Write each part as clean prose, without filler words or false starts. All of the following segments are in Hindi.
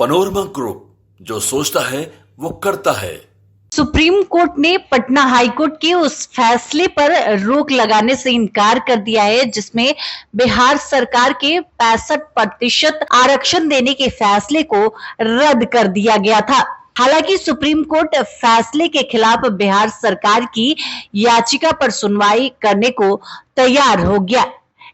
पनोरमा ग्रुप, जो सोचता है वो करता है। सुप्रीम कोर्ट ने पटना हाई कोर्ट के उस फैसले पर रोक लगाने से इनकार कर दिया है जिसमें बिहार सरकार के 65% आरक्षण देने के फैसले को रद्द कर दिया गया था। हालांकि सुप्रीम कोर्ट फैसले के खिलाफ बिहार सरकार की याचिका पर सुनवाई करने को तैयार हो गया।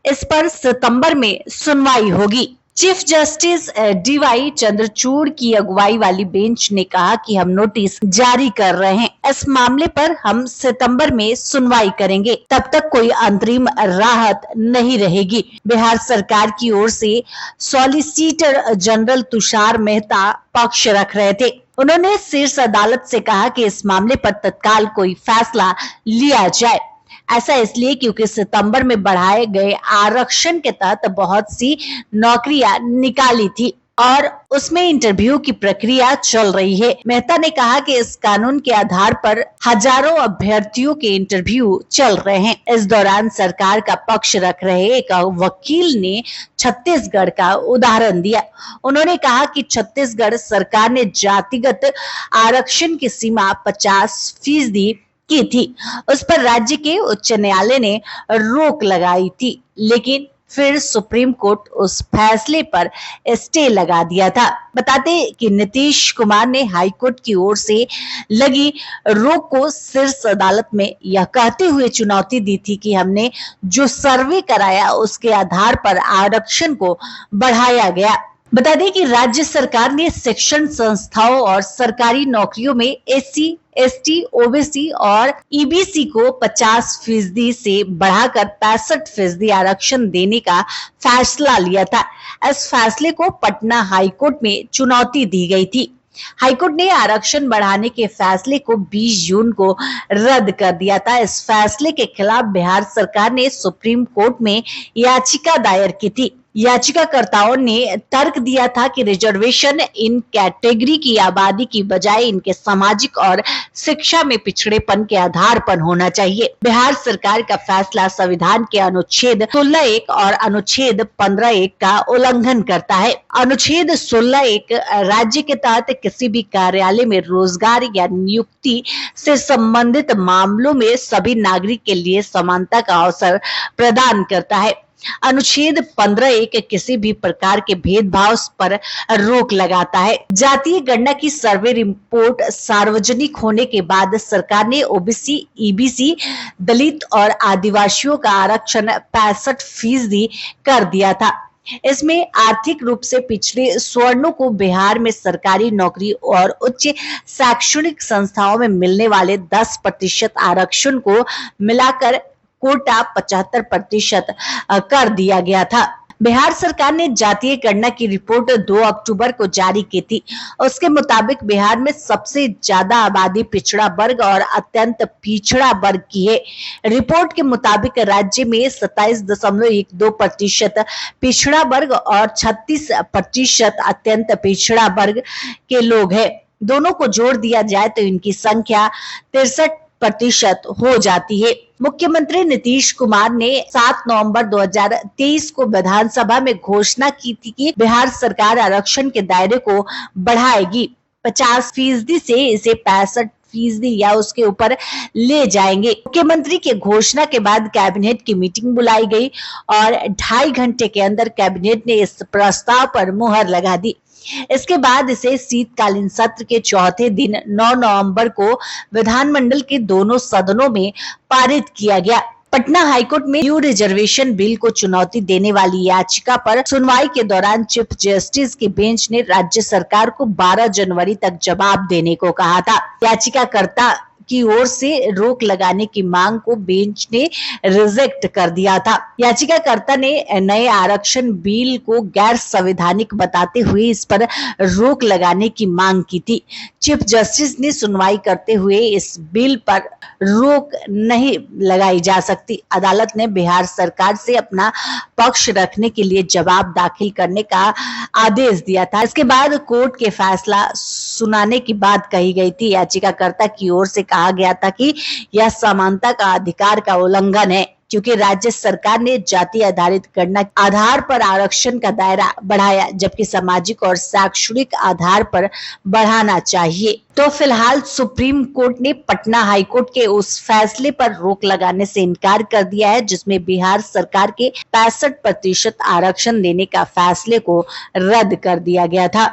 इस पर सितंबर में सुनवाई होगी। चीफ जस्टिस डीवाई चंद्रचूड़ की अगुवाई वाली बेंच ने कहा कि हम नोटिस जारी कर रहे हैं, इस मामले पर हम सितंबर में सुनवाई करेंगे, तब तक कोई अंतरिम राहत नहीं रहेगी। बिहार सरकार की ओर से सॉलिसिटर जनरल तुषार मेहता पक्ष रख रहे थे। उन्होंने शीर्ष अदालत से कहा कि इस मामले पर तत्काल कोई फैसला लिया जाए। ऐसा इसलिए क्योंकि सितंबर में बढ़ाए गए आरक्षण के तहत बहुत सी नौकरियां निकाली थी और उसमें इंटरव्यू की प्रक्रिया चल रही है। मेहता ने कहा कि इस कानून के आधार पर हजारों अभ्यर्थियों के इंटरव्यू चल रहे हैं। इस दौरान सरकार का पक्ष रख रहे एक वकील ने छत्तीसगढ़ का उदाहरण दिया। उन्होंने कहा कि छत्तीसगढ़ सरकार ने जातिगत आरक्षण की सीमा 50% की थी। उस पर राज्य के उच्च न्यायालय ने रोक लगाई थी, लेकिन फिर सुप्रीम कोर्ट उस फैसले पर स्टे लगा दिया था। बताते कि नीतीश कुमार ने हाई कोर्ट की ओर से लगी रोक को शीर्ष अदालत में यह कहते हुए चुनौती दी थी कि हमने जो सर्वे कराया उसके आधार पर आरक्षण को बढ़ाया गया। बता दें कि राज्य सरकार ने शिक्षण संस्थाओं और सरकारी नौकरियों में एससी, एसटी, ओबीसी और ईबीसी को 50% से बढ़ाकर 65% आरक्षण देने का फैसला लिया था। इस फैसले को पटना हाईकोर्ट में चुनौती दी गई थी। हाईकोर्ट ने आरक्षण बढ़ाने के फैसले को 20 जून को रद्द कर दिया था। इस फैसले के खिलाफ बिहार सरकार ने सुप्रीम कोर्ट में याचिका दायर की थी। याचिकाकर्ताओं ने तर्क दिया था कि रिजर्वेशन इन कैटेगरी की आबादी की बजाय इनके सामाजिक और शिक्षा में पिछड़ेपन के आधार पर होना चाहिए। बिहार सरकार का फैसला संविधान के अनुच्छेद 16(1) और अनुच्छेद 15(1) का उल्लंघन करता है। अनुच्छेद 16(1) राज्य के तहत किसी भी कार्यालय में रोजगार या नियुक्ति से संबंधित मामलों में सभी नागरिक के लिए समानता का अवसर प्रदान करता है। अनुच्छेद 15(1) किसी भी प्रकार के भेदभाव पर रोक लगाता है। जातीय गणना की सर्वे रिपोर्ट सार्वजनिक होने के बाद सरकार ने ओबीसी, ईबीसी, दलित और आदिवासियों का आरक्षण 65% कर दिया था। इसमें आर्थिक रूप से पिछड़े सवर्णों को बिहार में सरकारी नौकरी और उच्च शैक्षणिक संस्थाओं में मिलने वाले 10% आरक्षण को मिलाकर कोटा 75% कर दिया गया था। बिहार सरकार ने जातीय गणना की रिपोर्ट 2 अक्टूबर को जारी की थी। उसके मुताबिक बिहार में सबसे ज्यादा आबादी पिछड़ा वर्ग और अत्यंत पिछड़ा वर्ग की है। रिपोर्ट के मुताबिक राज्य में 27.12% पिछड़ा वर्ग और 36% अत्यंत पिछड़ा वर्ग के लोग हैं। दोनों को जोड़ दिया जाए तो इनकी संख्या 63% हो जाती है। मुख्यमंत्री नीतीश कुमार ने 7 नवंबर 2023 को विधानसभा में घोषणा की थी कि बिहार सरकार आरक्षण के दायरे को बढ़ाएगी। 50% से इसे 65% या उसके ऊपर ले जाएंगे। मुख्यमंत्री के घोषणा के बाद कैबिनेट की मीटिंग बुलाई गई और 2.5 घंटे के अंदर कैबिनेट ने इस प्रस्ताव पर मुहर लगा दी। इसके बाद इसे शीतकालीन सत्र के चौथे दिन 9 नवंबर को विधानमंडल के दोनों सदनों में पारित किया गया। पटना हाईकोर्ट में न्यू रिजर्वेशन बिल को चुनौती देने वाली याचिका पर सुनवाई के दौरान चीफ जस्टिस की बेंच ने राज्य सरकार को 12 जनवरी तक जवाब देने को कहा था। याचिकाकर्ता की ओर से रोक लगाने की मांग को बेंच ने रिजेक्ट कर दिया था। याचिकाकर्ता ने नए आरक्षण बिल को गैर संवैधानिक बताते हुए इस पर रोक लगाने की मांग की थी। चीफ जस्टिस ने सुनवाई करते हुए इस बिल पर रोक नहीं लगाई जा सकती। अदालत ने बिहार सरकार से अपना पक्ष रखने के लिए जवाब दाखिल करने का आदेश दिया था। इसके बाद कोर्ट के फैसला सुनाने की बात कही गई थी। याचिकाकर्ता की ओर से कहा गया था कि यह समानता का अधिकार का उल्लंघन है। क्योंकि राज्य सरकार ने जाति आधारित गणना आधार पर आरक्षण का दायरा बढ़ाया, जबकि सामाजिक और शैक्षणिक आधार पर बढ़ाना चाहिए। तो फिलहाल सुप्रीम कोर्ट ने पटना हाई कोर्ट के उस फैसले पर रोक लगाने से इनकार कर दिया है, जिसमें बिहार सरकार के 65% आरक्षण देने का फैसले को रद्द कर दिया गया था।